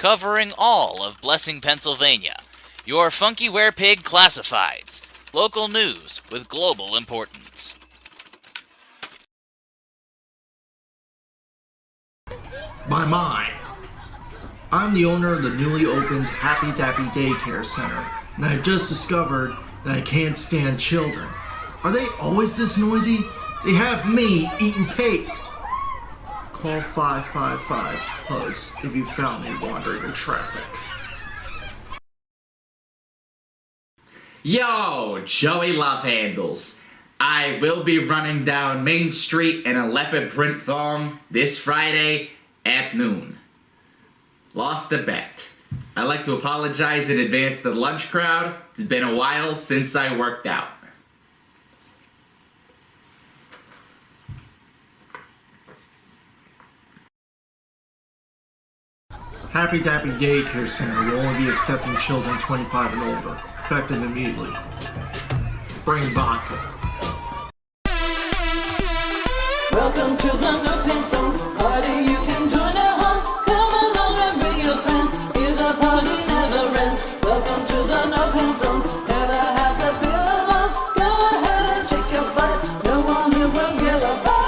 covering all of Blessing, Pennsylvania. Your Funky Werepig Classifieds, local news with global importance. My mind. I'm the owner of the newly opened Happy Dappy Daycare Center, and I just discovered that I can't stand children. Are they always this noisy? They have me eating paste. Call 555-HUGS if you found me wandering in traffic. Yo, Joey Love Handles. I will be running down Main Street in a leopard print thong this Friday at noon. Lost a bet. I'd like to apologize in advance to the lunch crowd. It's been a while since I worked out. Happy Dappy Daycare Center will only be accepting children 25 and older, effective immediately. Bring vodka. Welcome to the No Pain Zone party. You can join at home. Come along and bring your friends. Here the party never ends. Welcome to the No Pain Zone. Never have to feel alone. Go ahead and shake your butt. No one here will give a fuck.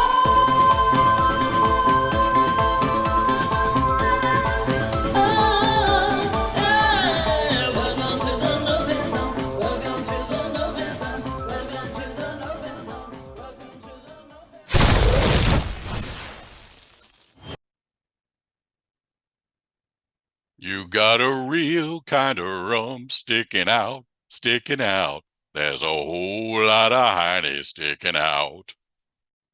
Welcome to the No Pain Zone. Welcome to the No Pain Zone. Welcome to the No Pain Zone. Welcome to the No Pain Zone. You got a real kind of rum sticking out, sticking out. There's a whole lot of honey sticking out.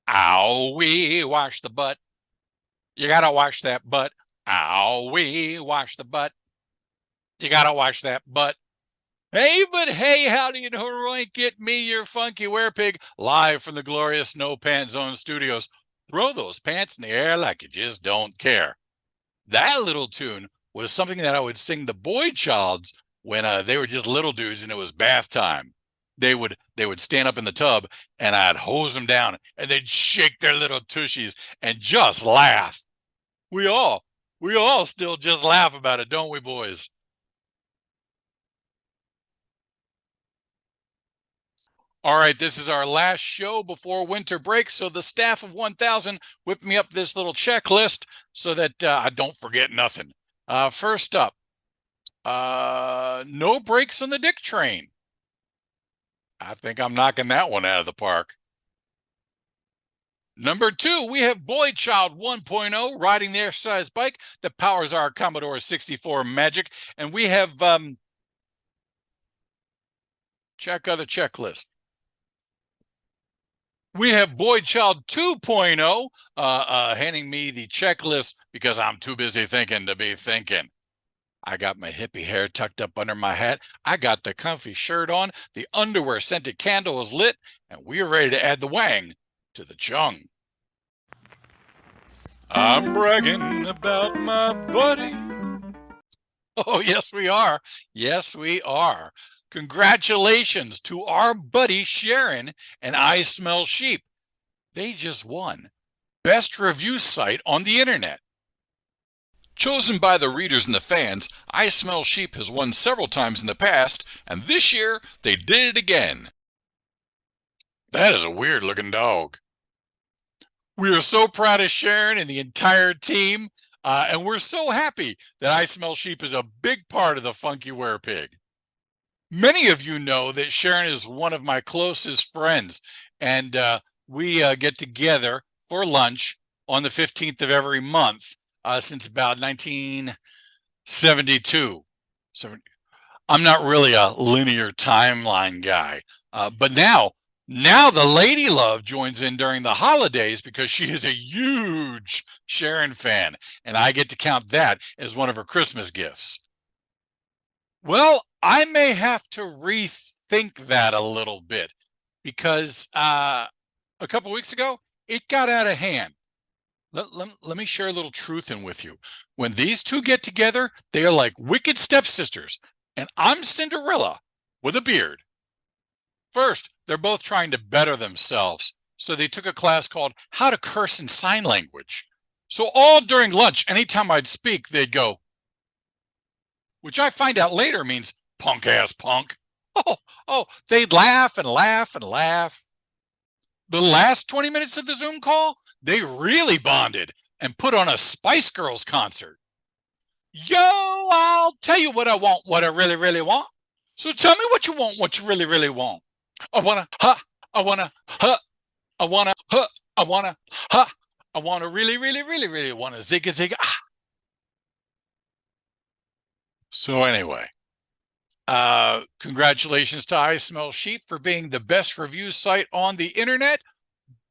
Ow, we wash the butt. You gotta wash that butt. Ow, we wash the butt. You gotta wash that butt. Hey, but hey, howdy and horoink, it me, your Funky Werepig, live from the glorious No Pants Zone studios. Throw those pants in the air like you just don't care. That little tune was something that I would sing the Boychilds when they were just little dudes and it was bath time. They would stand up in the tub and I'd hose them down and they'd shake their little tushies and just laugh. We all still just laugh about it, don't we, boys? All right, this is our last show before winter break, so the staff of 1000 whipped me up this little checklist so that I don't forget nothing. First up, no brakes on the dick train. I think I'm knocking that one out of the park. Number 2, we have Boychild 1.0 riding the exercise bike that powers our Commodore 64 Magic, and we have check other checklist. We have Boychild 2.0 handing me the checklist because I'm too busy thinking to be thinking. I got my hippie hair tucked up under my hat. I got the comfy shirt on. The underwear scented candle is lit, and we're ready to add the wang to the chung. I'm bragging about my buddy. Oh, yes, we are. Yes, we are. Congratulations to our buddy Sharon and I Smell Sheep. They just won Best Review Site on the Internet. Chosen by the readers and the fans, I Smell Sheep has won several times in the past, and this year they did it again. That is a weird looking dog. We are so proud of Sharon and the entire team, and we're so happy that I Smell Sheep is a big part of the Funky Werepig. Many of you know that Sharon is one of my closest friends, and we get together for lunch on the 15th of every month since about 1972. So I'm not really a linear timeline guy, but now the lady love joins in during the holidays because she is a huge Sharon fan, and I get to count that as one of her Christmas gifts. Well, I may have to rethink that a little bit because a couple weeks ago, it got out of hand. Let me share a little truth in with you. When these two get together, they are like wicked stepsisters, and I'm Cinderella with a beard. First, they're both trying to better themselves, so they took a class called How to Curse in Sign Language. So all during lunch, anytime I'd speak, they'd go, which I find out later means punk ass punk. They'd laugh and laugh and laugh. The last 20 minutes of the Zoom call, they really bonded and put on a Spice Girls concert. Yo, I'll tell you what I want, what I really, really want. So tell me what you want, what you really, really want. I wanna, I wanna, I wanna, I wanna, I wanna really, really, really, really wanna zigga zigga. So anyway, congratulations to I Smell Sheep for being the best review site on the internet.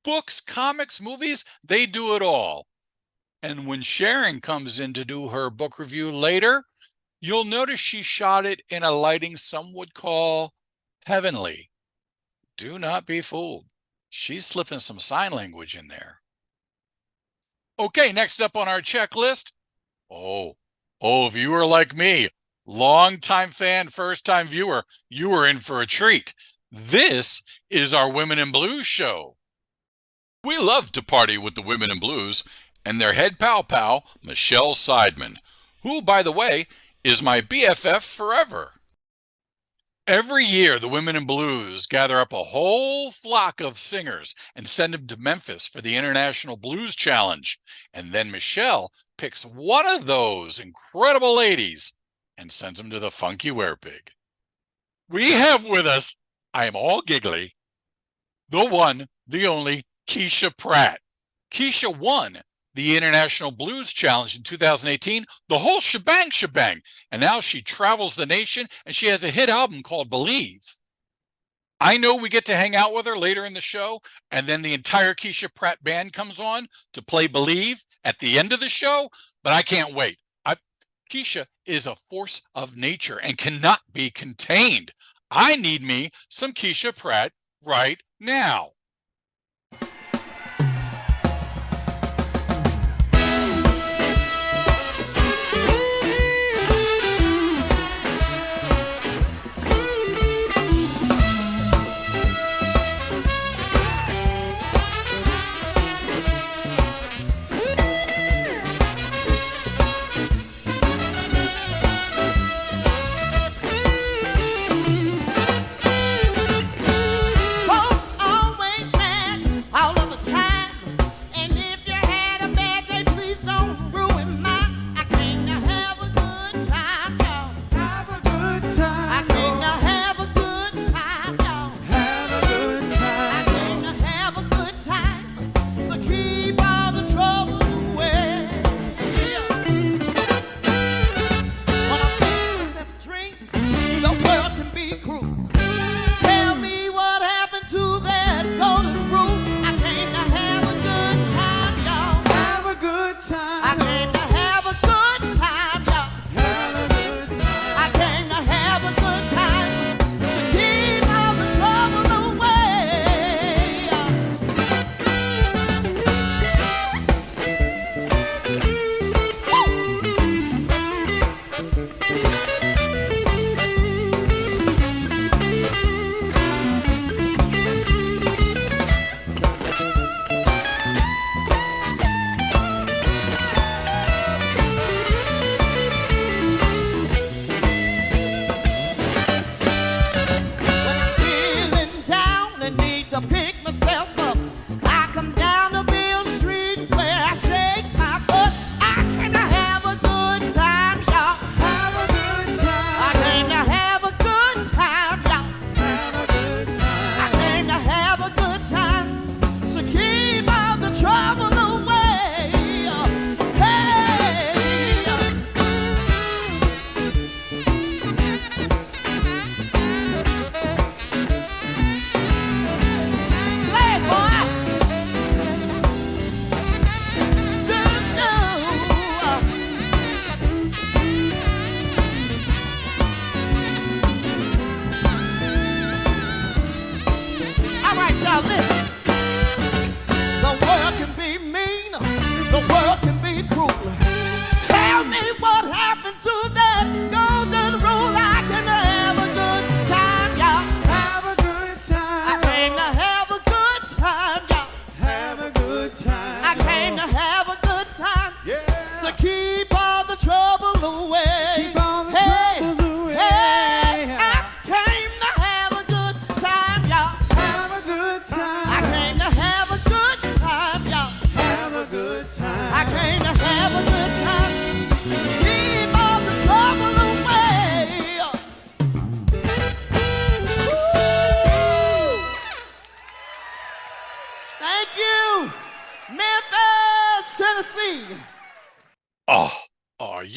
Books, comics, movies, they do it all. And when Sharon comes in to do her book review later, you'll notice she shot it in a lighting some would call heavenly. Do not be fooled. She's slipping some sign language in there. Okay, next up on our checklist. If you are like me, long-time fan, first-time viewer, you are in for a treat. This is our Women in Blues show. We love to party with the Women in Blues and their head pal, Michelle Seidman, who, by the way, is my BFF forever. Every year, the Women in Blues gather up a whole flock of singers and send them to Memphis for the International Blues Challenge. And then Michelle picks one of those incredible ladies and sends them to the Funky Werepig. We have with us, I am all giggly, the one, the only, Keeshea Pratt. Keeshea won the International Blues Challenge in 2018, the whole shebang. And now she travels the nation and she has a hit album called Believe. I know we get to hang out with her later in the show, and then the entire Keeshea Pratt band comes on to play Believe at the end of the show, but I can't wait. Keeshea is a force of nature and cannot be contained. I need me some Keeshea Pratt right now. Folks always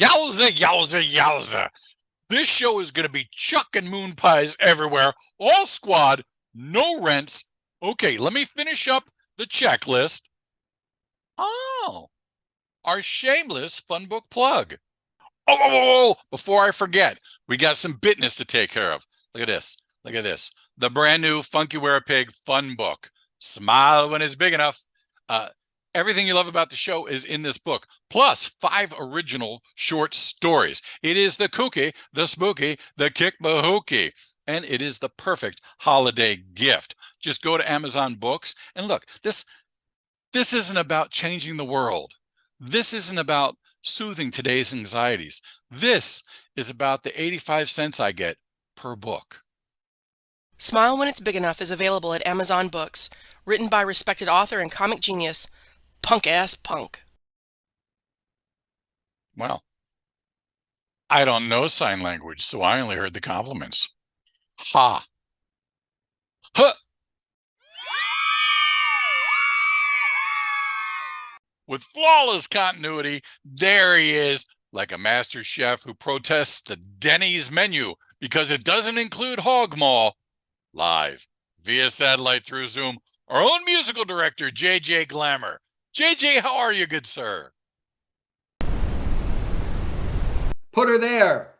Yowza, yowza, yowza. This show is going to be chucking moon pies everywhere. All squad, no rents. Okay, let me finish up the checklist. Oh, our shameless fun book plug. Oh, before I forget, we got some business to take care of. Look at this. Look at this. The brand new Funky Werepig fun book. Smile when it's big enough. Everything you love about the show is in this book, plus 5 original short stories. It is the kooky, the spooky, the kick bahookie, and it is the perfect holiday gift. Just go to Amazon Books and look, this isn't about changing the world. This isn't about soothing today's anxieties. This is about the 85 cents I get per book. Smile When It's Big Enough is available at Amazon Books, written by respected author and comic genius, Punk-Ass Punk. Well, I don't know sign language, so I only heard the compliments. Ha. Huh. With flawless continuity, there he is, like a master chef who protests the Denny's menu because it doesn't include hog maw. Live, via satellite through Zoom, our own musical director, JJ Glamour. JJ, how are you, good sir? Put her there.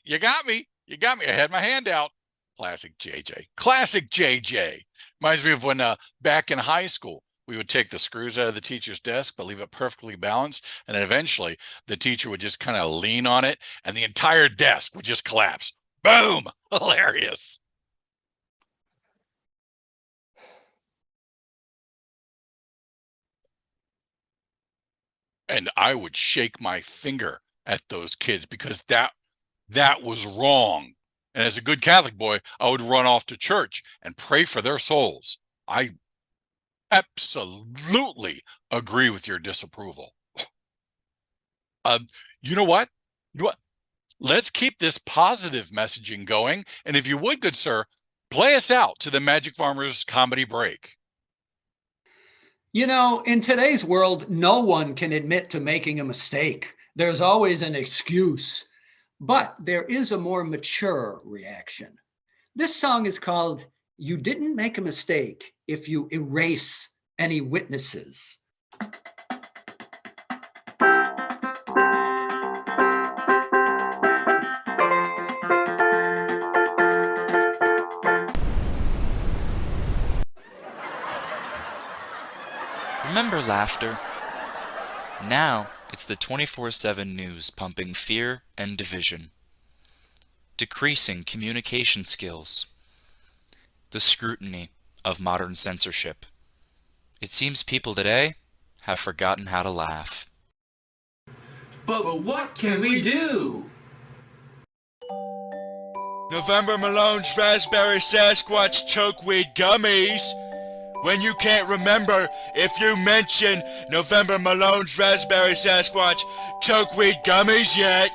You got me. You got me. I had my hand out. Classic JJ. Classic JJ. Reminds me of when back in high school, we would take the screws out of the teacher's desk, but leave it perfectly balanced. And then eventually the teacher would just kind of lean on it and the entire desk would just collapse. Boom. Hilarious. And I would shake my finger at those kids because that was wrong. And as a good Catholic boy, I would run off to church and pray for their souls. I absolutely agree with your disapproval. You know what? Let's keep this positive messaging going. And if you would, good sir, play us out to the Magic Farmers comedy break. You know, in today's world, no one can admit to making a mistake. There's always an excuse. But there is a more mature reaction. This song is called You Didn't Make a Mistake If You Erase Any Witnesses. Remember laughter? Now it's the 24/7 news pumping fear and division, decreasing communication skills, the scrutiny of modern censorship. It seems people today have forgotten how to laugh. But what can we do? November Malone's Raspberry Sasquatch Chokeweed Gummies. When you can't remember if you mention November Malone's Raspberry Sasquatch Chokeweed Gummies yet.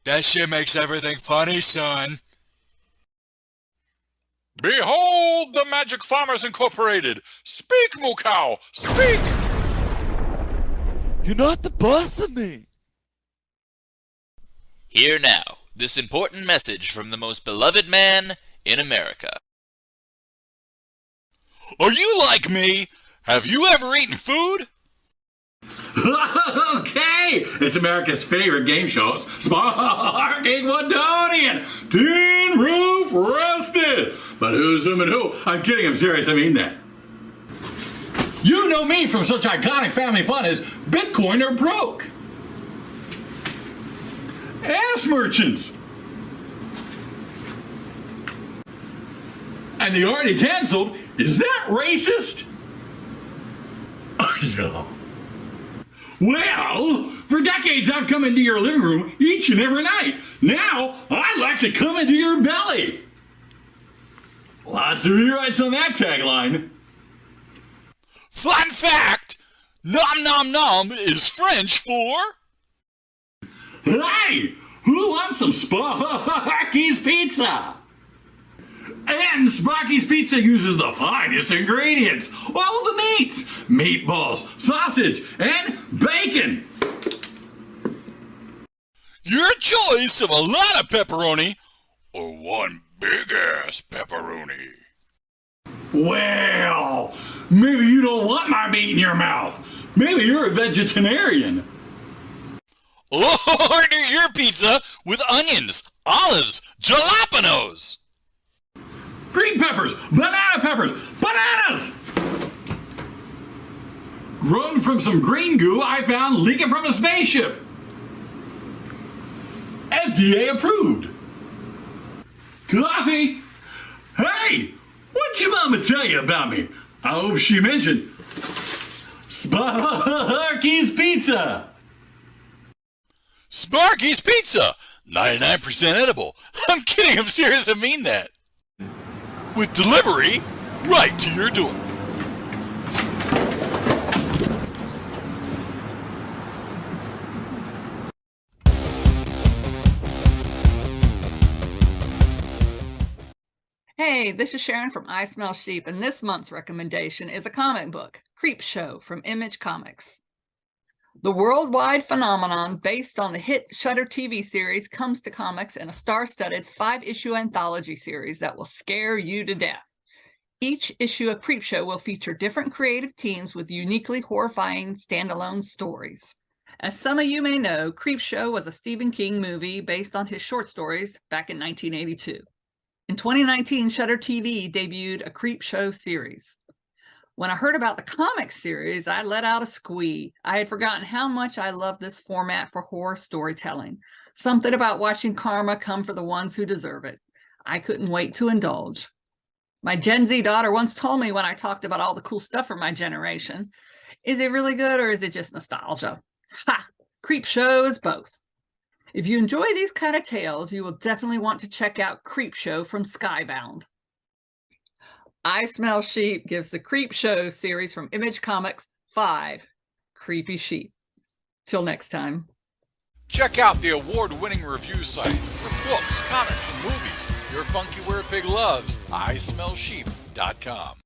That shit makes everything funny, son. Behold the Magic Farmers Incorporated. Speak, Moo Cow, speak. You're not the boss of me. Hear now this important message from the most beloved man in America. Are you like me? Have you ever eaten food? Okay, it's America's favorite game show, Sparky Wadonian, Tin Roof Rusted. But who's zooming who? I'm kidding, I'm serious, I mean that. You know me from such iconic family fun as Bitcoin or Broke, Ass Merchants, and the already canceled Is That Racist? Yeah. Well, for decades I've come into your living room each and every night. Now, I'd like to come into your belly. Lots of rewrites on that tagline. Fun fact! Nom nom nom is French for... Hey! Who wants some Sparky's pizza? And Sparky's Pizza uses the finest ingredients. All the meats, meatballs, sausage, and bacon. Your choice of a lot of pepperoni or one big-ass pepperoni. Well, maybe you don't want my meat in your mouth. Maybe you're a vegetarian. Order your pizza with onions, olives, jalapenos. Green peppers, bananas! Grown from some green goo I found leaking from a spaceship. FDA approved. Coffee? Hey, what'd your mama tell you about me? I hope she mentioned Sparky's Pizza. Sparky's Pizza, 99% edible. I'm kidding, I'm serious, I mean that. With delivery right to your door. Hey, this is Sharon from I Smell Sheep, and this month's recommendation is a comic book, Creepshow from Image Comics. The worldwide phenomenon based on the hit Shudder TV series comes to comics in a star-studded 5-issue anthology series that will scare you to death. Each issue of Creepshow will feature different creative teams with uniquely horrifying standalone stories. As some of you may know, Creepshow was a Stephen King movie based on his short stories back in 1982. In 2019, Shudder TV debuted a Creepshow series. When I heard about the comic series, I let out a squee. I had forgotten how much I love this format for horror storytelling. Something about watching karma come for the ones who deserve it. I couldn't wait to indulge. My Gen Z daughter once told me when I talked about all the cool stuff from my generation, is it really good or is it just nostalgia? Ha! Creepshow is both. If you enjoy these kind of tales, you will definitely want to check out Creepshow from Skybound. I Smell Sheep gives the Creepshow series from Image Comics 5 creepy sheep. Till next time. Check out the award-winning review site for books, comics, and movies your Funky Werepig loves, ismellsheep.com.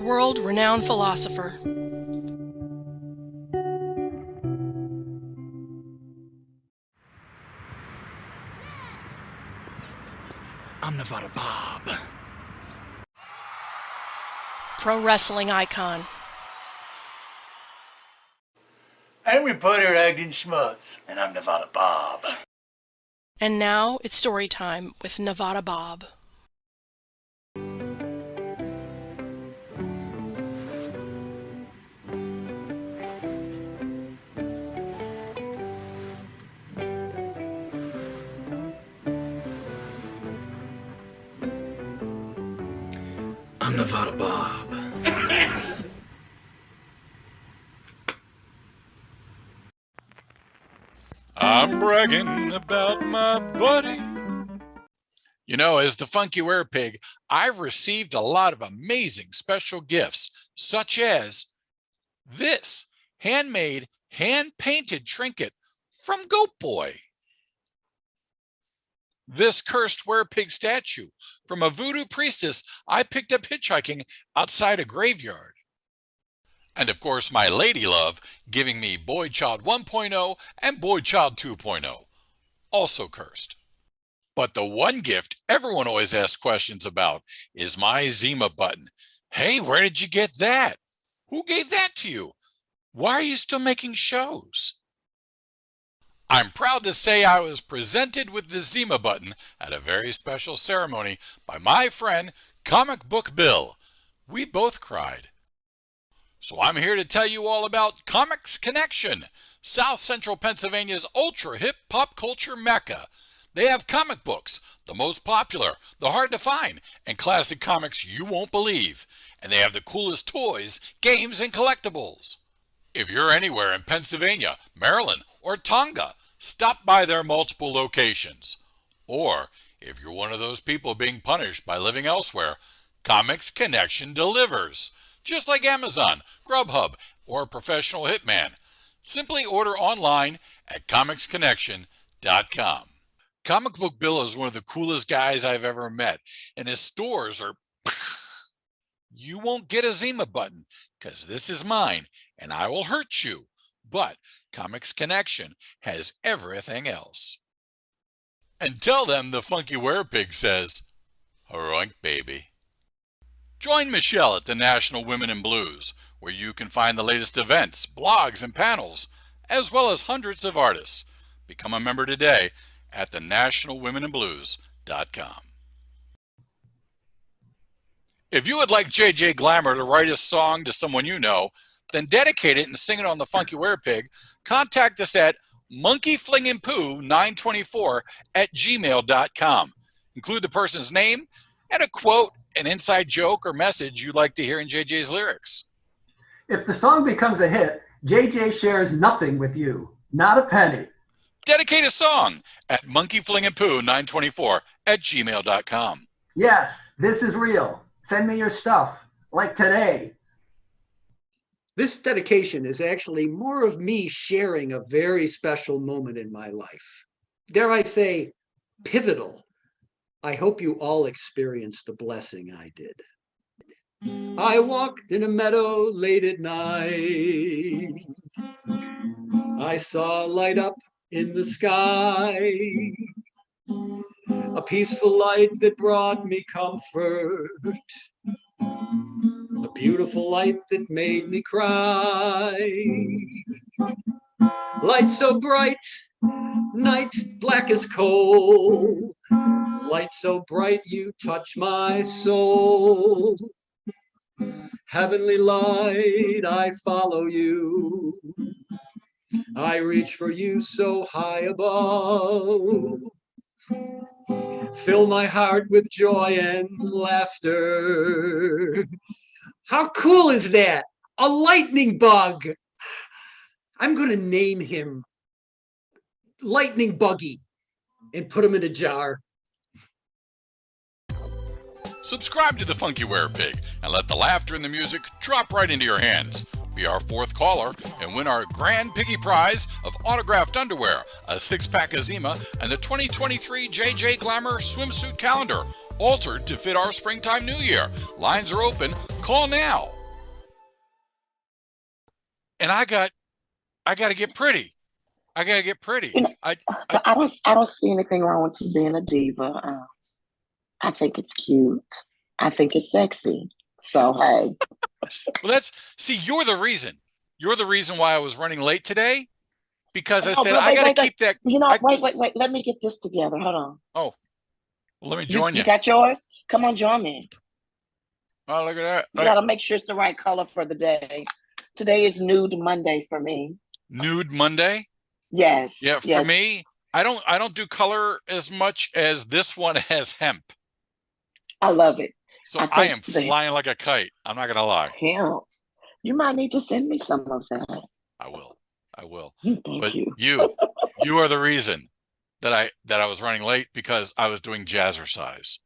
World-renowned philosopher. I'm Nevada Bob. Pro wrestling icon. I'm reporter Ogden Schmutz, and I'm Nevada Bob. And now it's story time with Nevada Bob. I'm Nevada Bob. I'm bragging about my buddy. You know, as the Funky Werepig, I've received a lot of amazing special gifts, such as this handmade, hand-painted trinket from Goat Boy. This cursed werepig statue from a voodoo priestess I picked up hitchhiking outside a graveyard. And of course, my lady love giving me Boychild 1.0 and Boychild 2.0, also cursed. But the one gift everyone always asks questions about is my Zima button. Hey, where did you get that? Who gave that to you? Why are you still making shows? I'm proud to say I was presented with the Zima button at a very special ceremony by my friend Comic Book Bill. We both cried. So I'm here to tell you all about Comics Connection, South Central Pennsylvania's ultra-hip pop culture mecca. They have comic books, the most popular, the hard to find, and classic comics you won't believe. And they have the coolest toys, games, and collectibles. If you're anywhere in Pennsylvania, Maryland, or Tonga, stop by their multiple locations. Or, if you're one of those people being punished by living elsewhere, Comics Connection delivers. Just like Amazon, Grubhub, or Professional Hitman. Simply order online at comicsconnection.com. Comic Book Bill is one of the coolest guys I've ever met, and his stores are... You won't get a Zima button, because this is mine, and I will hurt you. But Comics Connection has everything else. And tell them the Funky Werepig says, "Haroink, baby." Join Michelle at the National Women in Blues, where you can find the latest events, blogs, and panels, as well as hundreds of artists. Become a member today at thenationalwomeninblues.com. If you would like JJ Glamour to write a song to someone you know, then dedicate it and sing it on the Funky Werepig, contact us at monkeyflingingpoo924@gmail.com. Include the person's name and a quote, an inside joke, or message you'd like to hear in JJ's lyrics. If the song becomes a hit, JJ shares nothing with you, not a penny. Dedicate a song at monkeyflingingpoo924@gmail.com. Yes, this is real. Send me your stuff, like today. This dedication is actually more of me sharing a very special moment in my life. Dare I say, pivotal. I hope you all experienced the blessing I did. I walked in a meadow late at night. I saw a light up in the sky, a peaceful light that brought me comfort, a beautiful light that made me cry. Light so bright, night black as coal, light so bright you touch my soul. Heavenly light, I follow you. I reach for you so high above. Fill my heart with joy and laughter. How cool is that? A lightning bug. I'm going to name him Lightning Buggy and put him in a jar. Subscribe to the Funky Werepig and let the laughter and the music drop right into your hands. Be our fourth caller and win our grand piggy prize of autographed underwear, a 6-pack of Zima, and the 2023 JJ Glamour swimsuit calendar, altered to fit our springtime new year. Lines are open. Call now. And I got to get pretty. I got to get pretty. You know, I don't see anything wrong with you being a diva. I think it's cute. I think it's sexy. So, hey. Well, you're the reason. You're the reason why I was running late today, because I said, I got to keep that. You know, wait. Let me get this together. Hold on. Oh, well, let me join you. You got yours? Come on, join me. Oh, look at that. You got to make sure it's the right color for the day. Today is Nude Monday for me. Nude Monday? Yes. Yeah, for me, I don't do color as much as this one has hemp. I love it. So I am flying like a kite. I'm not gonna lie. Hell, you might need to send me some of that. I will. Thank you. You are the reason that I was running late, because I was doing jazzercise.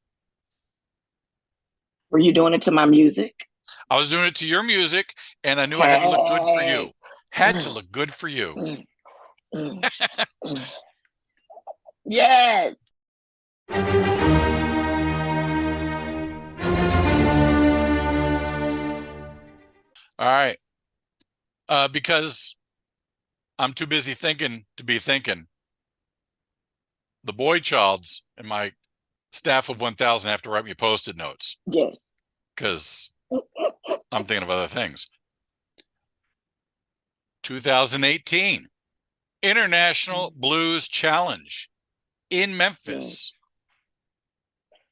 Were you doing it to my music? I was doing it to your music, and I knew I had to look good for you. Had to look good for you. Yes. All right. Because I'm too busy thinking to be thinking. The Boychilds and my staff of 1,000 have to write me Post-it notes. Yes. Because I'm thinking of other things. 2018 International Blues Challenge in Memphis. Yes.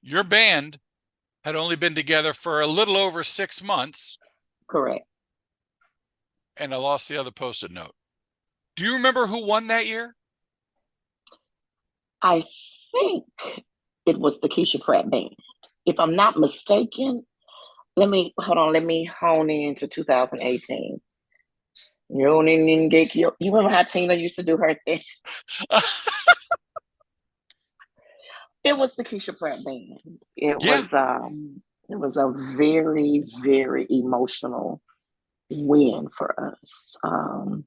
Your band had only been together for a little over 6 months. Correct. And I lost the other Post-it note. Do you remember who won that year? I think it was the Keeshea Pratt band. If I'm not mistaken, let me hone in to 2018. You don't even get killed. You remember how Tina used to do her thing? It was the Keeshea Pratt band. It was a very, very emotional win for us. And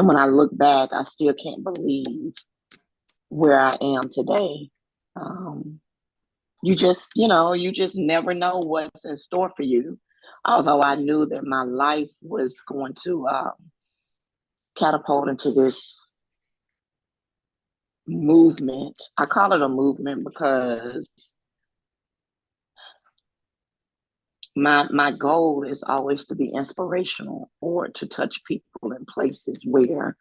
when I look back, I still can't believe where I am today. You just never know what's in store for you. Although I knew that my life was going to catapult into this movement. I call it a movement because my goal is always to be inspirational or to touch people in places where,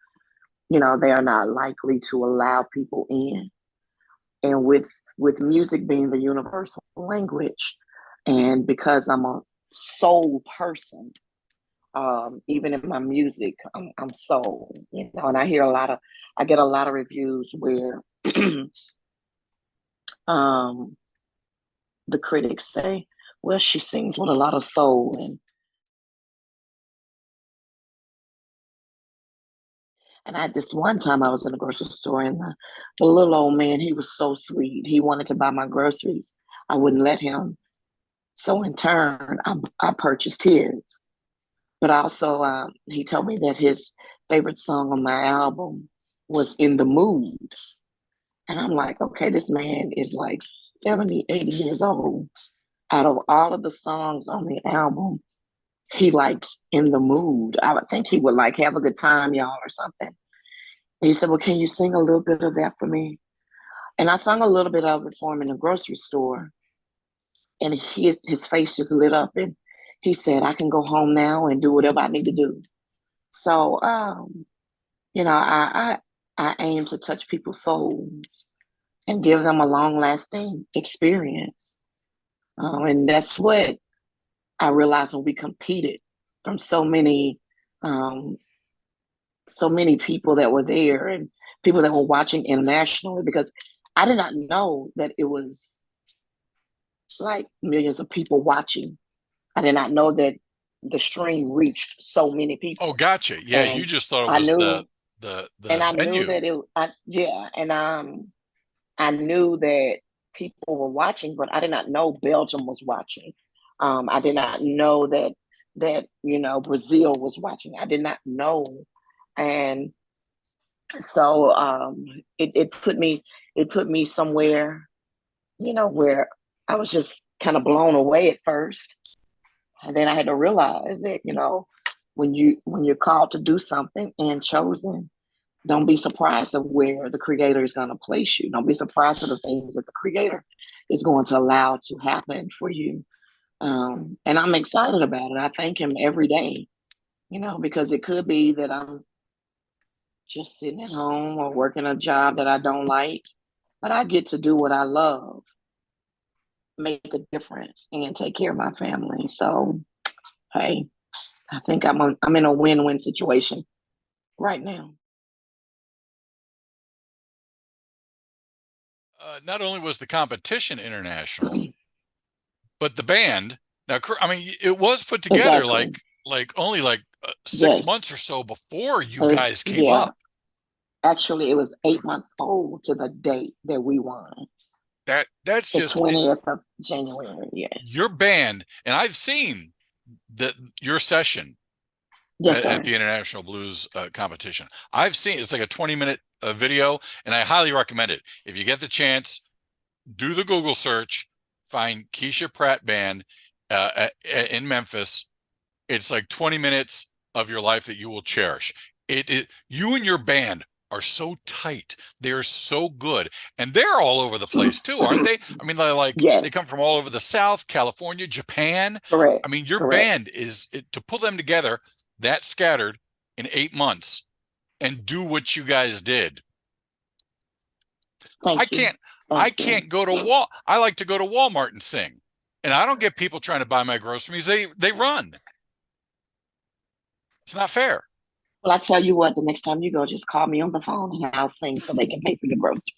they are not likely to allow people in. And with music being the universal language, and because I'm a soul person, even in my music, I'm soul, and I get a lot of reviews where the critics say, well, she sings with a lot of soul. And this one time I was in a grocery store, and the little old man, he was so sweet. He wanted to buy my groceries. I wouldn't let him. So in turn, I purchased his. But also, he told me that his favorite song on my album was In the Mood. And I'm like, okay, this man is like 70, 80 years old. Out of all of the songs on the album, he likes In the Mood. I would think he would like Have a Good Time, y'all, or something. And he said, well, can you sing a little bit of that for me? And I sung a little bit of it for him in the grocery store. And his face just lit up, and he said, I can go home now and do whatever I need to do. So, I aim to touch people's souls and give them a long-lasting experience. And that's what I realized when we competed from so many people that were there and people that were watching internationally, because I did not know that it was like millions of people watching. I did not know that the stream reached so many people. Oh, gotcha. Yeah, And you just thought it was the and I venue. knew that I knew that people were watching, but I did not know Belgium was watching. I did not know that Brazil was watching. I did not know, and so it put me somewhere, where I was just kind of blown away at first, and then I had to realize that when you're called to do something and chosen, don't be surprised of where the Creator is going to place you. Don't be surprised of the things that the Creator is going to allow to happen for you. And I'm excited about it. I thank Him every day, because it could be that I'm just sitting at home or working a job that I don't like, but I get to do what I love, make a difference, and take care of my family. So, hey, I think I'm in a win-win situation right now. Not only was the competition international, but the band. Now, I mean, it was put together Exactly. only 6 Yes. months or so before you guys came Yeah. up. Actually, it was 8 months old to the date that we won. That's the just 20th of January. Yes. Your band, and I've seen your session Yes, at sir. the International Blues competition. I've seen it's like a 20-minute video, and I highly recommend it. If you get the chance, do the Google search, find Keeshea Pratt Band in Memphis. It's like 20 minutes of your life that you will cherish. You and your band are so tight. They're so good. And they're all over the place too, aren't they? I mean, Yes. they come from all over the South, California, Japan. Correct. I mean, your Correct. band to pull them together that scattered in 8 months and do what you guys did. I can't go to I like to go to Walmart and sing. And I don't get people trying to buy my groceries. They run. It's not fair. Well, I tell you what, the next time you go, just call me on the phone and I'll sing so they can pay for your groceries.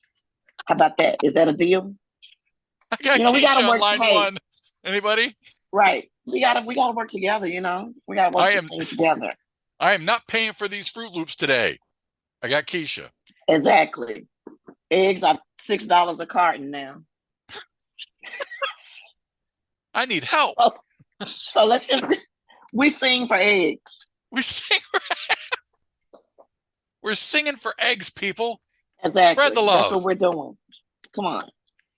How about that? Is that a deal? I got we got to Keeshea on work. line one. Anybody? Right. we gotta work together, you know. We gotta work this thing together. I am not paying for these Fruit Loops today. I got Keeshea. Exactly. Eggs are $6 a carton now. I need help. So let's just we sing for eggs. We're singing for eggs, people. Exactly. Spread the love. That's what we're doing. Come on.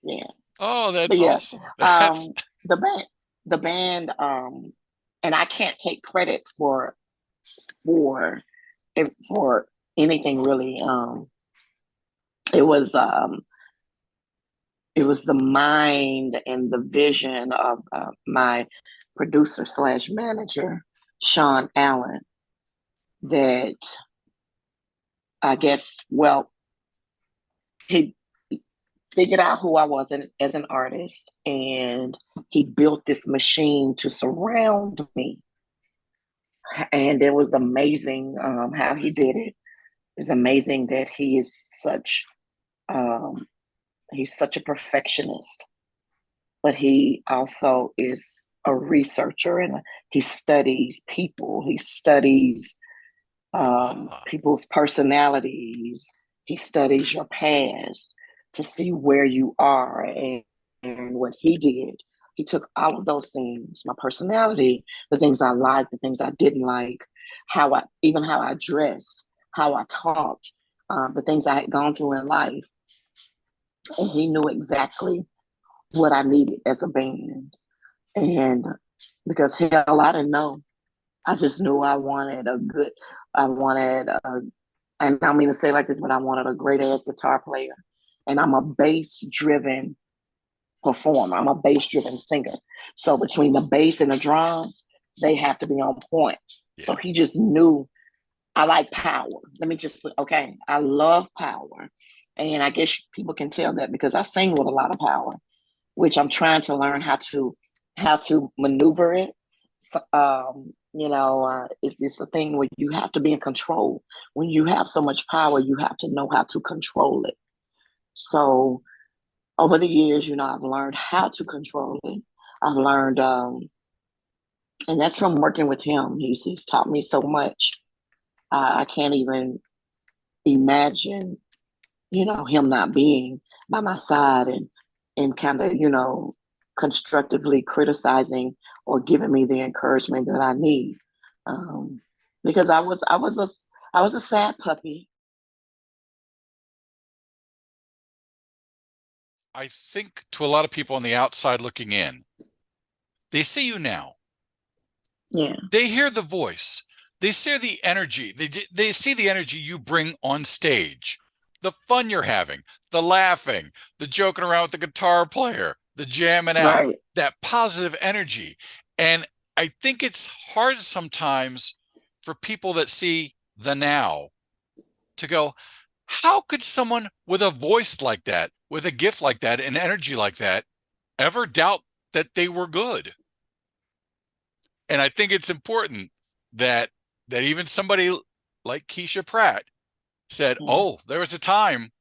Yeah. Oh, that's awesome. The band, and I can't take credit for anything really. It was the mind and the vision of my producer / manager, Sean Allen, that I guess, well, he figured out who I was as an artist, and he built this machine to surround me. And it was amazing how he did it. It's amazing that he is he's such a perfectionist, but he also is a researcher, and he studies people. He studies people's personalities. He studies your past to see where you are. And what he did, he took all of those things, my personality, the things I liked, the things I didn't like, how I dressed, how I talked, the things I had gone through in life. And he knew exactly what I needed as a band. And because hell, I didn't know. I just knew I wanted and I don't mean to say it like this, but I wanted a great ass guitar player. And I'm a bass driven performer. I'm a bass driven singer. So between the bass and the drums, they have to be on point. Yeah. So he just knew I like power. Let me just put, okay, I love power. And I guess people can tell that because I sing with a lot of power, which I'm trying to learn how to maneuver it. It's a thing where you have to be in control. When you have so much power, you have to know how to control it. So over the years, I've learned how to control it. I've learned, and that's from working with him. He's taught me so much. I can't even imagine, him not being by my side and kind of, constructively criticizing or giving me the encouragement that I need. Because I was a sad puppy. I think to a lot of people on the outside looking in, they see you now. Yeah. They hear the voice. They see the energy. They see the energy you bring on stage, the fun you're having, the laughing, the joking around with the guitar player, the jamming out, right. That positive energy. And I think it's hard sometimes for people that see the now to go, how could someone with a voice like that, with a gift like that, and energy like that, ever doubt that they were good? And I think it's important that even somebody like Keeshea Pratt said, there was a time,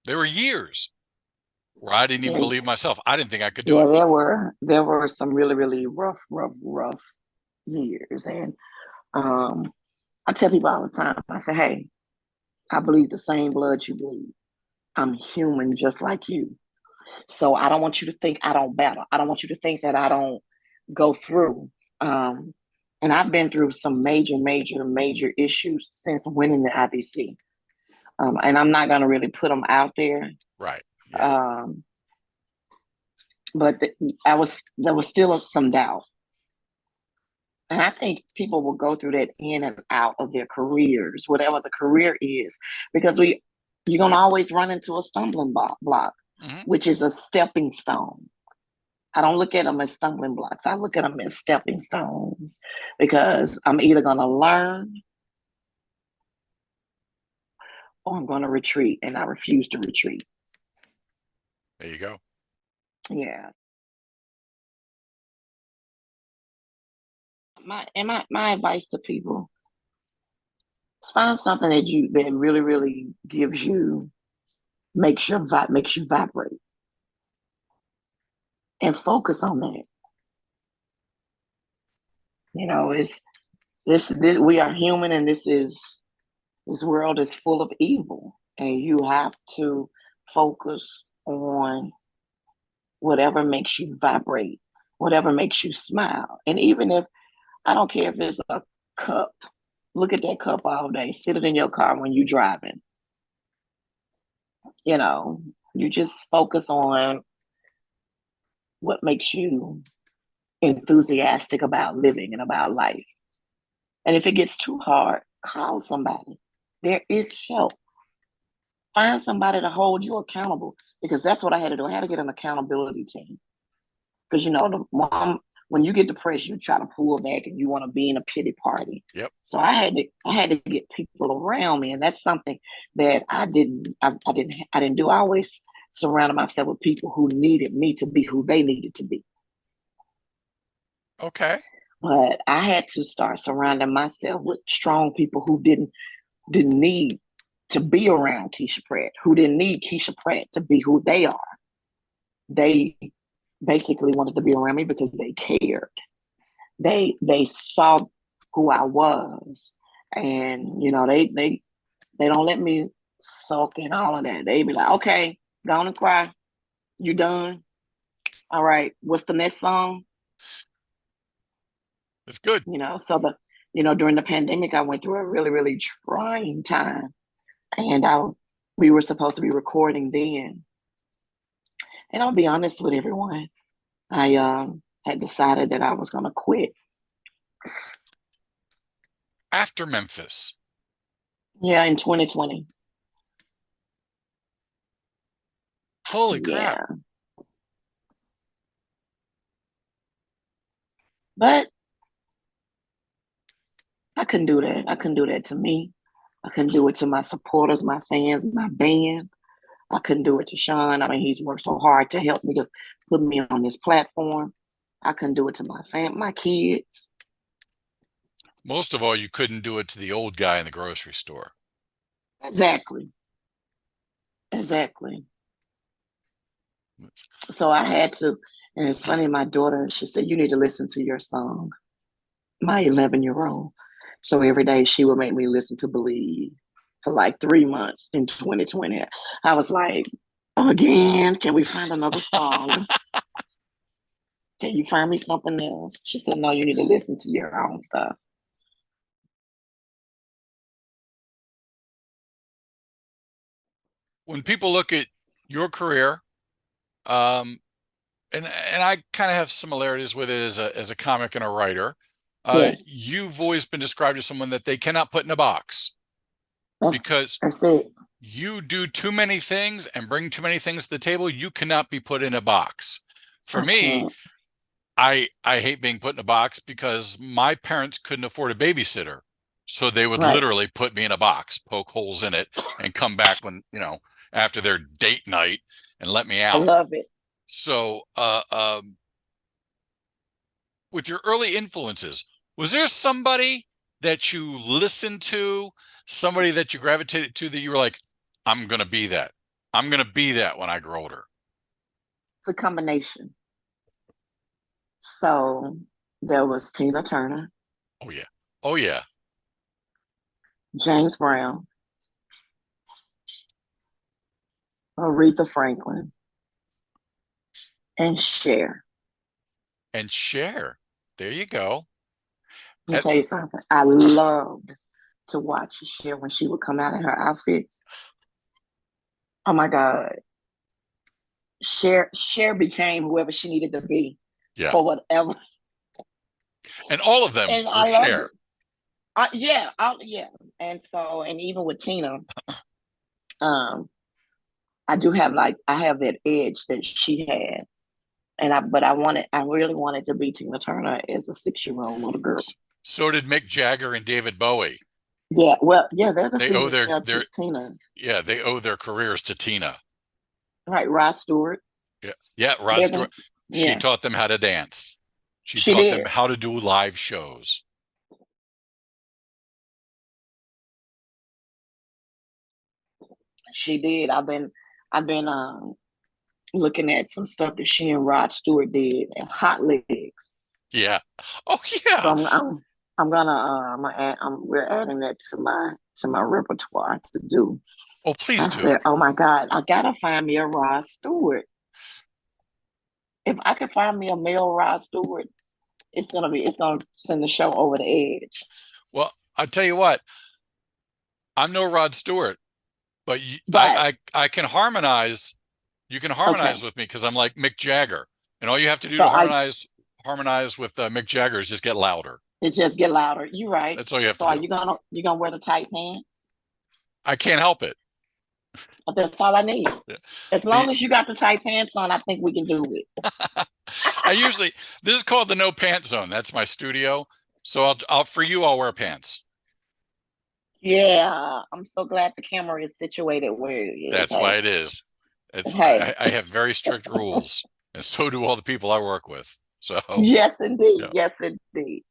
there were years where I didn't even believe myself. I didn't think I could do it. There were some really, really rough years. And I tell people all the time, I say, hey, I bleed the same blood you bleed. I'm human just like you. So I don't want you to think I don't battle. I don't want you to think that I don't go through. And I've been through some major issues since winning the IBC. And I'm not going to really put them out there. Right. Yeah. But there was still some doubt. And I think people will go through that in and out of their careers, whatever the career is, because you're going to always run into a stumbling block, which is a stepping stone. I don't look at them as stumbling blocks. I look at them as stepping stones, because I'm either going to learn or I'm going to retreat, and I refuse to retreat. There you go. Yeah. My advice to people is find something that really, really makes you vibrate, and focus on that. You know, it's this we are human, and this world is full of evil, and you have to focus on whatever makes you vibrate, whatever makes you smile. And even if I don't care if it's a cup, look at that cup all day, sit it in your car when you're driving. You know, you just focus on what makes you enthusiastic about living and about life. And if it gets too hard, call somebody. There is help. Find somebody to hold you accountable, because that's what I had to do. I had to get an accountability team. Because, you know, the mom, when you get depressed, you try to pull back and you want to be in a pity party. Yep. So I had to get people around me, and that's something that I didn't do. I always surrounded myself with people who needed me to be who they needed to be. Okay. But I had to start surrounding myself with strong people who didn't need to be around Keeshea Pratt, who didn't need Keeshea Pratt to be who they are. They basically wanted to be around me because they cared. They saw who I was, and you know they don't let me sulk and all of that. They be like, okay, go on and cry. You done? All right. What's the next song? It's good. You know, so during the pandemic, I went through a really, really trying time, and we were supposed to be recording then. And I'll be honest with everyone, I had decided that I was going to quit. After Memphis? Yeah, in 2020. Holy crap. Yeah. But I couldn't do that. I couldn't do that to me. I couldn't do it to my supporters, my fans, my band. I couldn't do it to Sean. I mean, he's worked so hard to help me, to put me on this platform. I couldn't do it to my kids. Most of all, you couldn't do it to the old guy in the grocery store. Exactly. So I had to, and it's funny, my daughter, she said, you need to listen to your song. My 11-year-old. So every day she would make me listen to Believe for like 3 months in 2020. I was like, again, can we find another song? Can you find me something else? She said, no, you need to listen to your own stuff. When people look at your career, and I kind of have similarities with it as a comic and a writer. Yes. You've always been described as someone that they cannot put in a box, because that's it. You do too many things and bring too many things to the table. You cannot be put in a box. For me, I hate being put in a box because my parents couldn't afford a babysitter. So they would literally put me in a box, poke holes in it, and come back when, after their date night and let me out. I love it. So, with your early influences, was there somebody that you listened to, somebody that you gravitated to, that you were like, I'm going to be that. I'm going to be that when I grow older? It's a combination. So there was Tina Turner. Oh, yeah. Oh, yeah. James Brown. Aretha Franklin. And Cher. And Cher. There you go. Let me tell you something. I loved to watch Cher when she would come out in her outfits. Oh my God. Cher became whoever she needed to be for whatever. And all of them were Cher. Yeah. And so, and even with Tina, I have that edge that she has. But I really wanted to be Tina Turner as a 6-year-old little girl. So did Mick Jagger and David Bowie. Yeah, well, yeah, they're the they owe their Tina. Yeah, they owe their careers to Tina. Right, Rod Stewart. Yeah, Rod Stewart. She taught them how to dance. She taught them how to do live shows. She did. I've been looking at some stuff that she and Rod Stewart did, and Hot Legs. Yeah. Oh yeah. So I'm gonna we're adding that to my repertoire to do. Oh, please I do. said, oh my God, I gotta find me a Rod Stewart. If I could find me a male Rod Stewart, it's gonna send the show over the edge. Well, I'll tell you what. I'm no Rod Stewart, but I can harmonize. You can harmonize with me because I'm like Mick Jagger, and all you have to do to harmonize with Mick Jagger is just get louder. It's just get louder. You're right. That's all you have to do. So you gonna wear the tight pants? I can't help it. That's all I need. Yeah. As long as you got the tight pants on, I think we can do it. This is called the no pants zone. That's my studio. So I'll wear pants. Yeah, I'm so glad the camera is situated where it is. That's why it is. I have very strict rules, and so do all the people I work with. So yes, indeed. Yeah. Yes, indeed.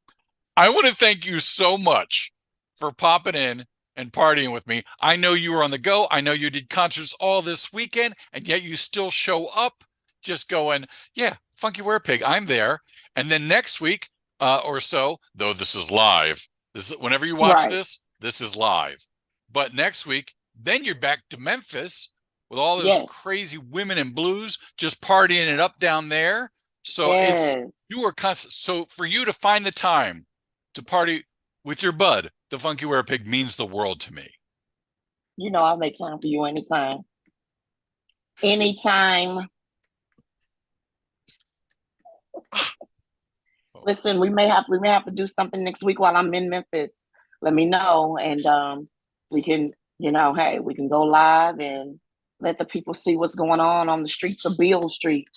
I want to thank you so much for popping in and partying with me. I know you were on the go. I know you did concerts all this weekend, and yet you still show up just going, yeah, Funky Werepig, I'm there. And then next week or so, though this is live, whenever you watch this is live. But next week, then you're back to Memphis with all those crazy women in blues just partying it up down there. So you are constant. So for you to find the time to party with your bud, the Funky Werepig, means the world to me. You know, I'll make time for you anytime. Anytime. Listen, we may have to do something next week while I'm in Memphis. Let me know, and we can, hey, we can go live and let the people see what's going on the streets of Beale Street.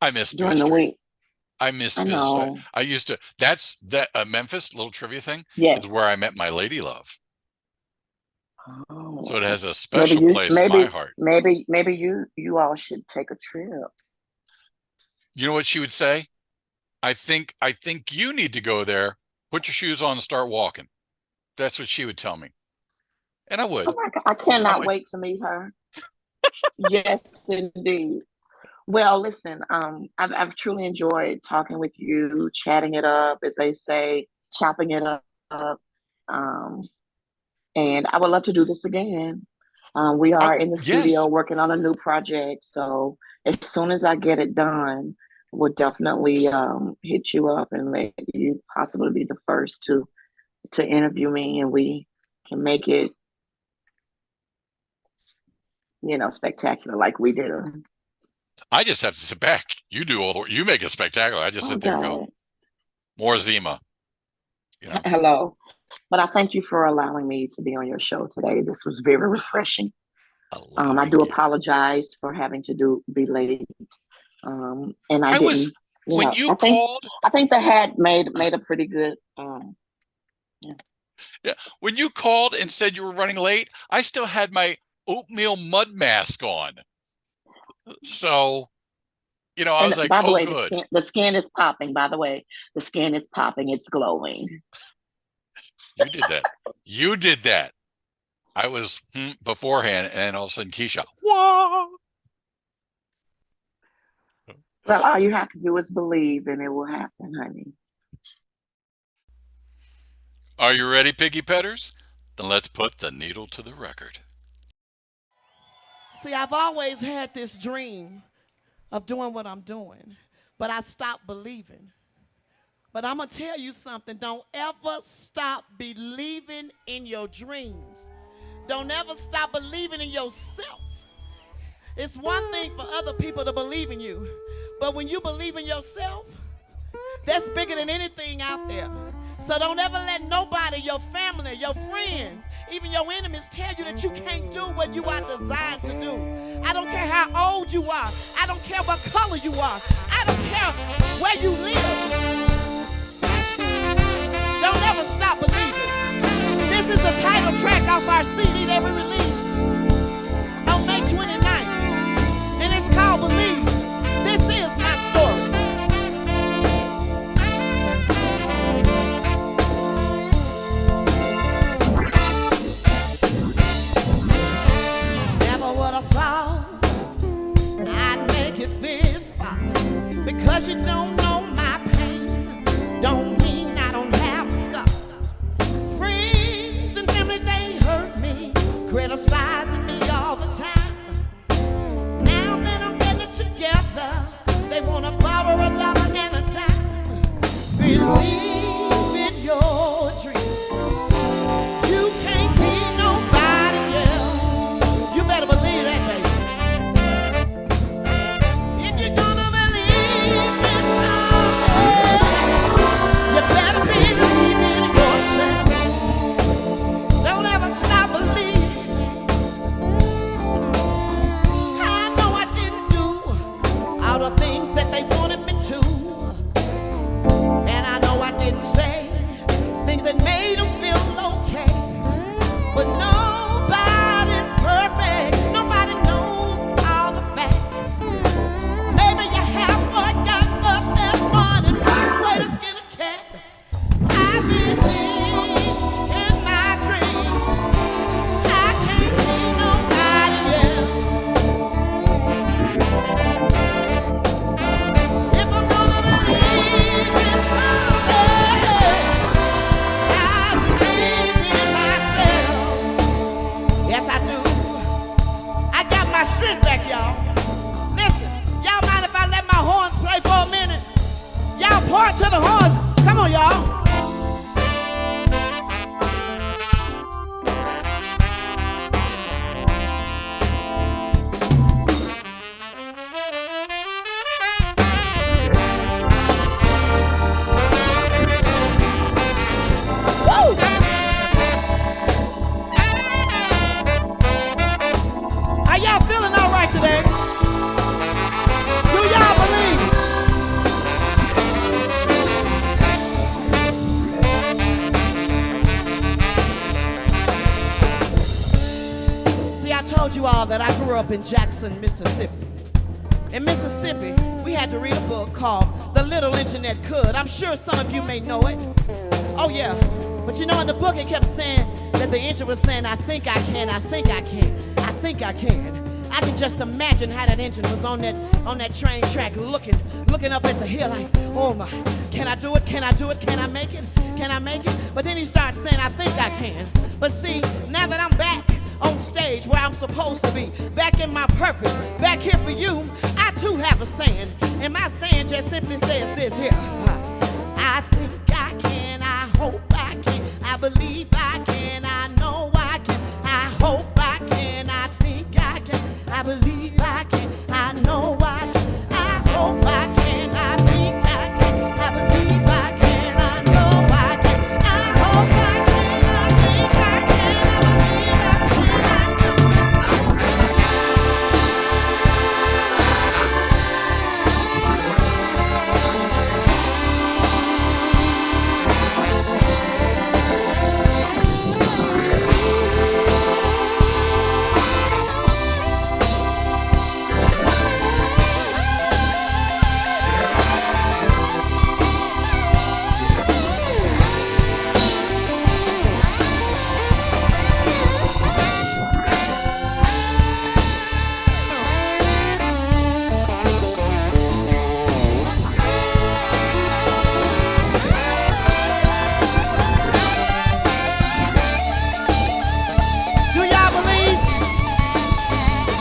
I miss during the week. I miss Beale. I used to. That's that Memphis little trivia thing. Yes, is where I met my lady love. Oh. So it has a special place in my heart. Maybe you all should take a trip. You know what she would say? I think you need to go there. Put your shoes on and start walking. That's what she would tell me, and I would. Oh my God, I cannot wait to meet her. Yes, indeed. Well, listen, I've truly enjoyed talking with you, chatting it up, as they say, chopping it up, and I would love to do this again. We are in the studio working on a new project, so as soon as I get it done, we'll definitely hit you up and let you possibly be the first to interview me, and we can make it, spectacular like we did. I just have to sit back. You do you make it spectacular. I just sit there and go, more Zima. Hello. But I thank you for allowing me to be on your show today. This was very refreshing. I do apologize for having to be late. And I didn't. When you called, I think the hat made a pretty good. Yeah. When you called and said you were running late, I still had my oatmeal mud mask on. So, I was like, by the way, good. The skin is popping. By the way, the skin is popping. It's glowing. You did that. I was beforehand, and all of a sudden, Keeshea, whoa. Well, all you have to do is believe, and it will happen, honey. Are you ready, piggy petters? Then let's put the needle to the record. See, I've always had this dream of doing what I'm doing, but I stopped believing. But I'm going to tell you something. Don't ever stop believing in your dreams. Don't ever stop believing in yourself. It's one thing for other people to believe in you, but when you believe in yourself, that's bigger than anything out there. So don't ever let nobody, your family, your friends, even your enemies tell you that you can't do what you are designed to do. I don't care how old you are. I don't care what color you are. I don't care where you live. Don't ever stop believing. This is the title track off our CD that we released on May 29th. And it's called Believe. This is my story. Never would have thought I'd make it this far, because you don't know my pain. don't mean I don't have the scars. Friends and family, they hurt me, criticizing me all the time. Now that I'm getting it together, they wanna borrow a dollar and a dime. Believe in your dream. You can't be nobody else. You better believe that, baby. If you're gonna believe in something, you better believe in yourself. Don't ever stop believing. I know I didn't do all the things that they wanted me to, and I know I didn't say things that made them feel okay. But nobody's perfect. Nobody knows all the facts. Maybe you have forgotten, but there's more than one way to skin a cat. I believe in my dream. I can't be nobody else. If I'm gonna believe in something, I believe in myself. Yes, I do. I got my strength back, y'all. Listen, y'all mind if I let my horns play for a minute? Y'all point to the horns. Come on, y'all. Woo! Are y'all feeling all right today? Do y'all believe? See, I told you all that I grew up in Jackson, Mississippi. In Mississippi, we had to read a book called The Little Engine That Could. I'm sure some of you may know it. Oh yeah, but you know in the book it kept saying that the engine was saying, I think I can, I think I can, I think I can. I can just imagine how that engine was on that train track looking up at the hill like, oh my, can I do it, can I do it, can I make it, can I make it? But then he started saying, I think I can. But see, now that I'm back on stage where I'm supposed to be, back in my purpose, back here for you, I too have a saying. And my saying just simply says this here. I think I can, I hope I can, I believe I can, I know I can, I hope I can, I think I can, I believe I can, I know I can, I hope I can, I think I can, I believe I can, I know I can, I hope I can, I think I can, I believe I can,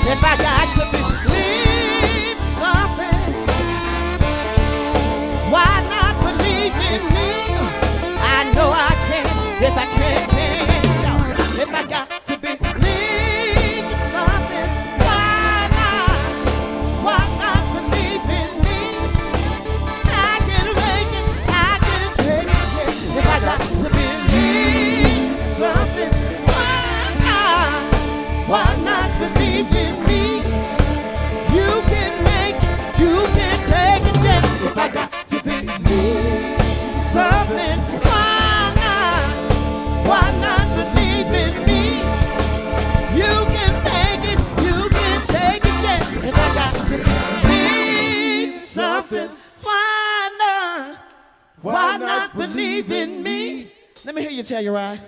if I got to believe something, why not believe in me? I know I can, yes I can. If I got to believe in something, why not believe in me? I can make it, I can take it, yes. If I got to believe in something, why not believe in me? You can make it, you can take it, yeah. If I got to believe something, why not believe in me? You can make it, you can take it, yeah. If I got to believe something, why not believe in me? Let me hear you tell you right.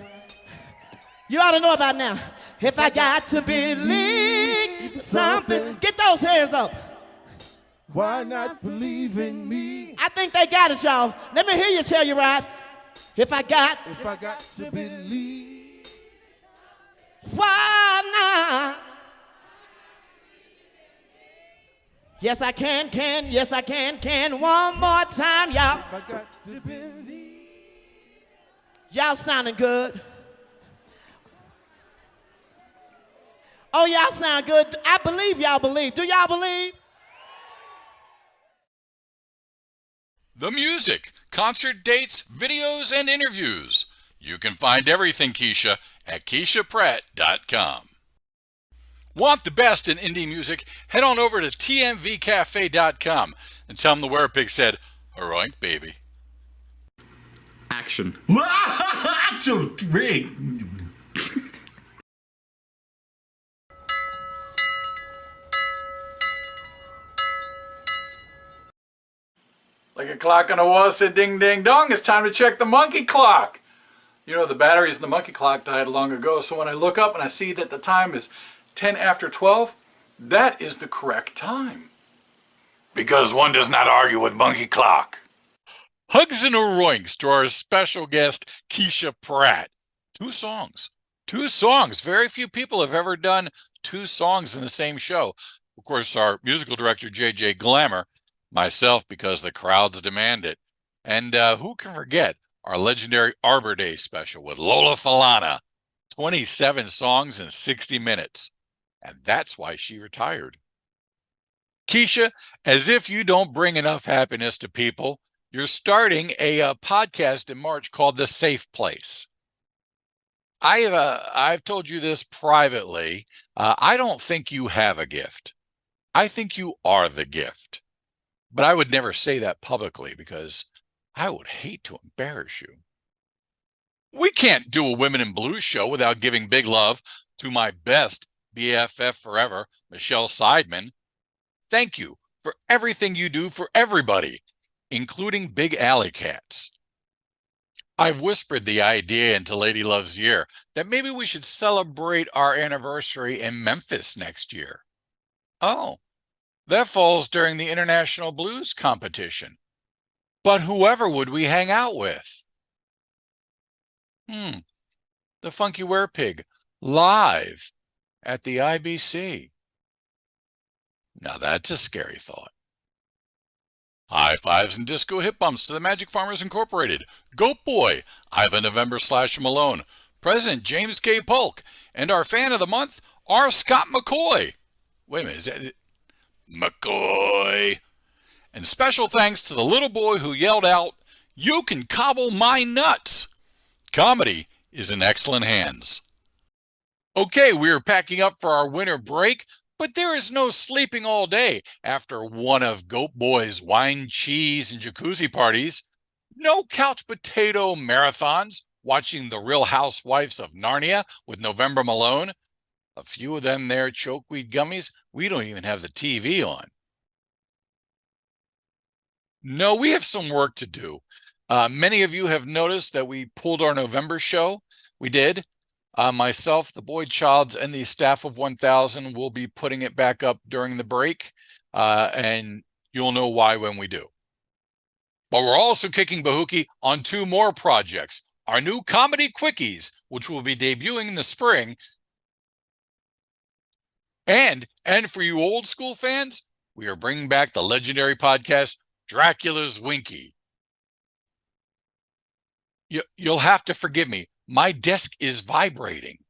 You ought to know about now. If I got to believe something, get those hands up. Why not believe in me? I think they got it, y'all. Let me hear you tell you right. If I got to believe. Why not? Yes, I can. Yes, I can. One more time, y'all. If I got to believe. Y'all sounding good. Oh, y'all sound good. I believe y'all believe. Do y'all believe? The music, concert dates, videos, and interviews. You can find everything Keeshea at KeesheaPratt.com. Want the best in indie music? Head on over to tmvcafe.com and tell them the Werepig said, "Alright, baby." Action. That's so big. Like a clock on a wall said ding ding dong, it's time to check the monkey clock. You know, the batteries in the monkey clock died long ago, so when I look up and I see that the time is 10 after 12, that is the correct time. Because one does not argue with monkey clock. Hugs and roinks to our special guest, Keeshea Pratt. 2 songs. 2 songs. Very few people have ever done 2 songs in the same show. Of course, our musical director, J.J. Glamour, myself, because the crowds demand it. And who can forget our legendary Arbor Day special with Lola Falana. 27 songs in 60 minutes. And that's why she retired. Keeshea, as if you don't bring enough happiness to people, you're starting a podcast in March called The Safe Place. I've told you this privately. I don't think you have a gift. I think you are the gift. But I would never say that publicly because I would hate to embarrass you. We can't do a Women in Blues show without giving big love to my best BFF forever, Michelle Seidman. Thank you for everything you do for everybody, including big alley cats. I've whispered the idea into Lady Love's ear that maybe we should celebrate our anniversary in Memphis next year. Oh, that falls during the International Blues Competition. But whoever would we hang out with? The Funky Werepig, live at the IBC. Now that's a scary thought. High fives and disco hip bumps to the Magic Farmers Incorporated, Goat Boy, Ivan November / Malone, President James K. Polk, and our fan of the month, R. Scott McCoy. Wait a minute, is that it? McCoy. And special thanks to the little boy who yelled out, "You can cobble my nuts." Comedy is in excellent hands. Okay, we're packing up for our winter break, but there is no sleeping all day after one of Goat Boy's wine, cheese, and jacuzzi parties. No couch potato marathons watching The Real Housewives of Narnia with November Malone. A few of them there chokeweed gummies. We don't even have the TV on. No, we have some work to do. Many of you have noticed that we pulled our November show. We did. Myself, the Boychilds, and the staff of 1000 will be putting it back up during the break, and you'll know why when we do. But we're also kicking bahookie on 2 more projects. Our new comedy quickies, which will be debuting in the spring. And for you old school fans, we are bringing back the legendary podcast, Dracula's Winky. You'll have to forgive me. My desk is vibrating.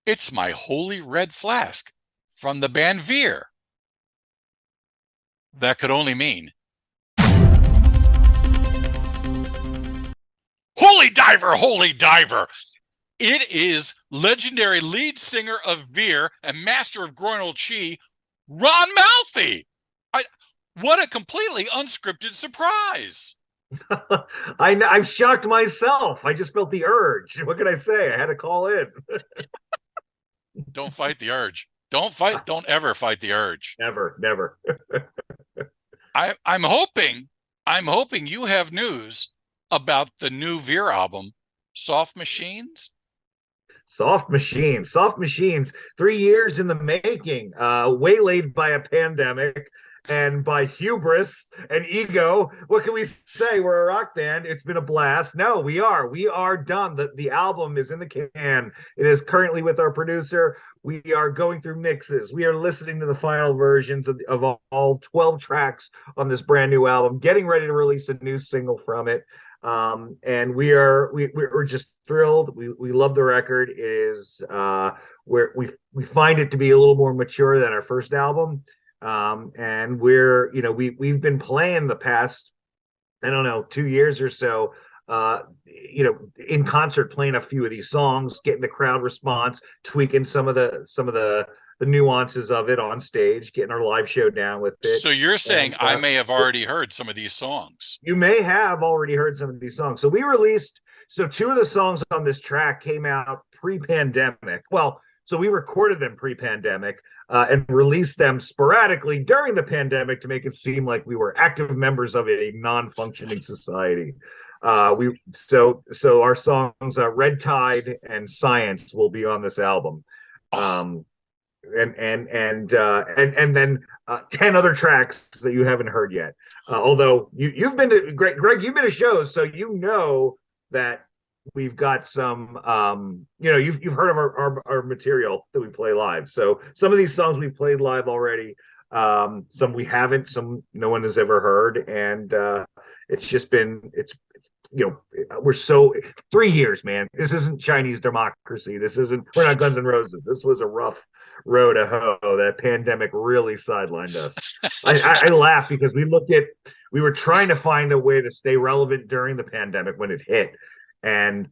It's my holy red flask from the band VEER. That could only mean Holy Diver, Holy Diver. It is legendary lead singer of VEER and master of groinal chi, Ron Malfi. What a completely unscripted surprise. I'm shocked myself. I just felt the urge. What can I say? I had to call in. Don't fight the urge. Don't ever fight the urge. Never. I'm hoping you have news about the new VEER album, Soft Machines. Soft Machines, 3 years in the making, waylaid by a pandemic and by hubris and ego. What can we say? We're a rock band. It's been a blast. No, we are done. The album is in the can. It is currently with our producer. We are going through mixes. We are listening to the final versions of all 12 tracks on this brand new album, getting ready to release a new single from it. And we're just thrilled. We love the record. It is we find it to be a little more mature than our first album. And we've been playing the past, I don't know, 2 years or so, in concert, playing a few of these songs, getting the crowd response, tweaking some of the nuances of it on stage, getting our live show down with it. So you're saying I may have already heard some of these songs. You may have already heard some of these songs. So two of the songs on this track came out pre-pandemic. Well, so we recorded them pre-pandemic and released them sporadically during the pandemic to make it seem like we were active members of a non-functioning society. So our songs Red Tide and Science will be on this album. And then 10 other tracks that you haven't heard yet. Although you've been to Greg, you've been to shows, so you know that we've got some you've heard of our material that we play live. So some of these songs we've played live already. Some we haven't, some no one has ever heard, and we're so 3 years, man. This isn't Chinese democracy. We're not Guns N' Roses. This was a rough row to hoe. That pandemic really sidelined us. I laugh because we were trying to find a way to stay relevant during the pandemic when it hit. And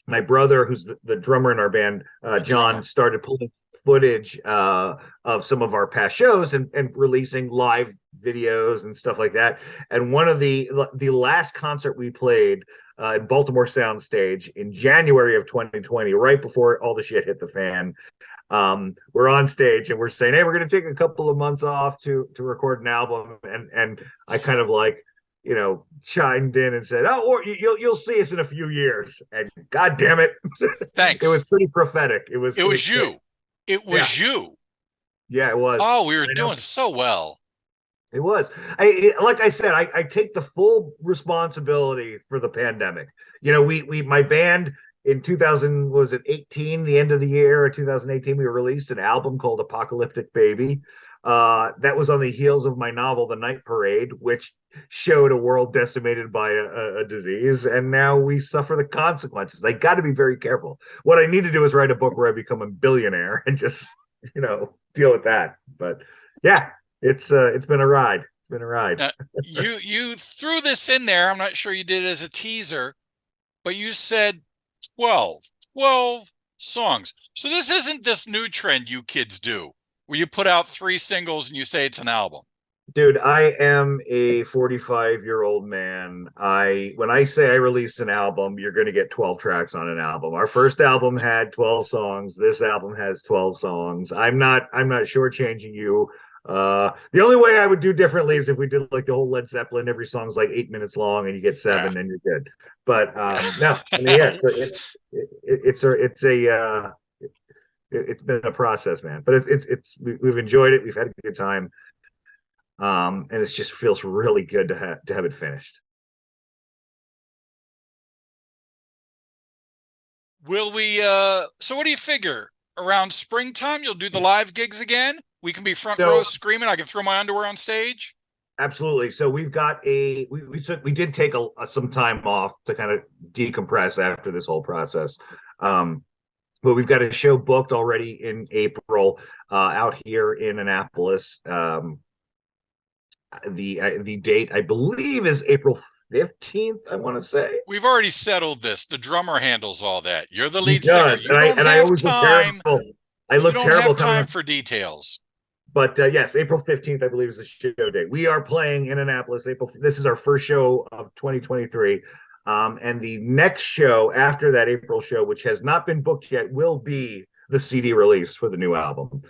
my brother, who's the drummer in our band, John, started pulling footage of some of our past shows and releasing live videos and stuff like that. And one of the last concert we played in Baltimore Soundstage in January of 2020, right before all the shit hit the fan, we're on stage and we're saying, hey, we're going to take a couple of months off to record an album. And I kind of chimed in and said, oh, or you'll see us in a few years. And God damn it. Thanks. It was pretty prophetic. It was you. It was you. Yeah, it was. Oh, we were doing so well. It was. Like I said, I take the full responsibility for the pandemic. My band in 2018, the end of the year of 2018, we released an album called Apocalyptic Baby. That was on the heels of my novel, The Night Parade, which showed a world decimated by a disease, and now we suffer the consequences. I got to be very careful. What I need to do is write a book where I become a billionaire and just, deal with that. But yeah, it's been a ride. It's been a ride. Now, you threw this in there. I'm not sure you did it as a teaser, but you said 12 songs. So this isn't this new trend you kids do, where you put out 3 singles and you say it's an album. Dude, I am a 45-year-old man. When I say I release an album, you're going to get 12 tracks on an album. Our first album had 12 songs. This album has 12 songs. I'm not shortchanging you. The only way I would do differently is if we did like the whole Led Zeppelin, every song's like 8 minutes long and you get 7, then you're good. But no, I mean, yeah, it's been a process, man. But we've enjoyed it. We've had a good time. And it just feels really good to have it finished. Will we so what do you figure? Around springtime you'll do the live gigs again? We can be front row screaming. I can throw my underwear on stage. Absolutely. So we've got we did take some time off to kind of decompress after this whole process. But we've got a show booked already in April out here in Annapolis. The date, I believe, is April 15th, I want to say. We've already settled this. The drummer handles all that. You're the lead singer. You don't have time. I look terrible. You don't have time for details. But yes, April 15th, I believe, is the show date. We are playing in Annapolis. This is our first show of 2023. And the next show after that April show, which has not been booked yet, will be the CD release for the new album.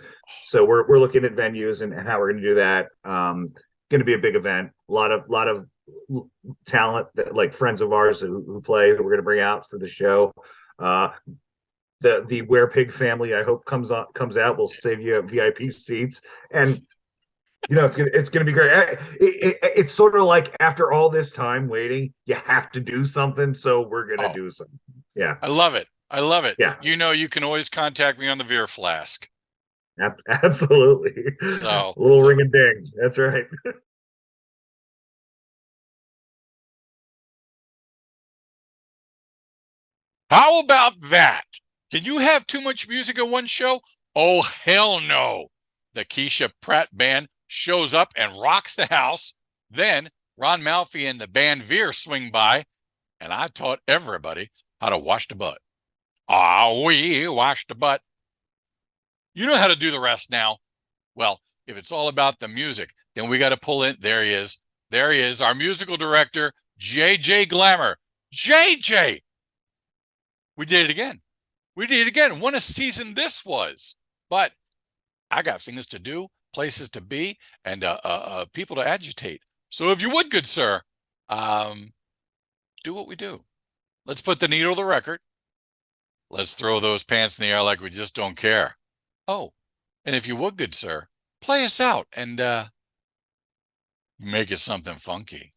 So we're looking at venues and how we're going to do that. Going to be a big event. A lot of talent, that, like friends of ours who play, that we're going to bring out for the show. the Werepig family, I hope comes out. We'll save you VIP seats, and it's gonna be great. It's sort of like after all this time waiting, you have to do something, so we're gonna do something. Yeah, I love it. I love it. Yeah. You can always contact me on the VEER flask. Absolutely. So a little ring and ding. That's right. How about that? Can you have too much music at one show? Oh, hell no. The Keeshea Pratt band shows up and rocks the house. Then Ron Malfi and the band VEER swing by, and I taught everybody how to wash the butt. We wash the butt. You know how to do the rest now. Well, if it's all about the music, then we got to pull in. There he is. There he is, our musical director, JJ Glamour. JJ! We did it again. We did it again. What a season this was. But I got things to do, places to be, and people to agitate. So if you would, good sir, do what we do. Let's put the needle to the record. Let's throw those pants in the air like we just don't care. Oh, and if you would, good sir, play us out and make it something funky.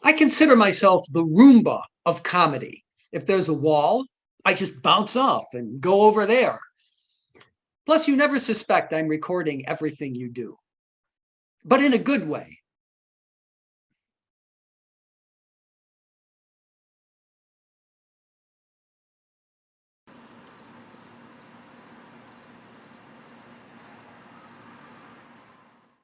I consider myself the Roomba of comedy. If there's a wall, I just bounce off and go over there. Plus, you never suspect I'm recording everything you do. But in a good way.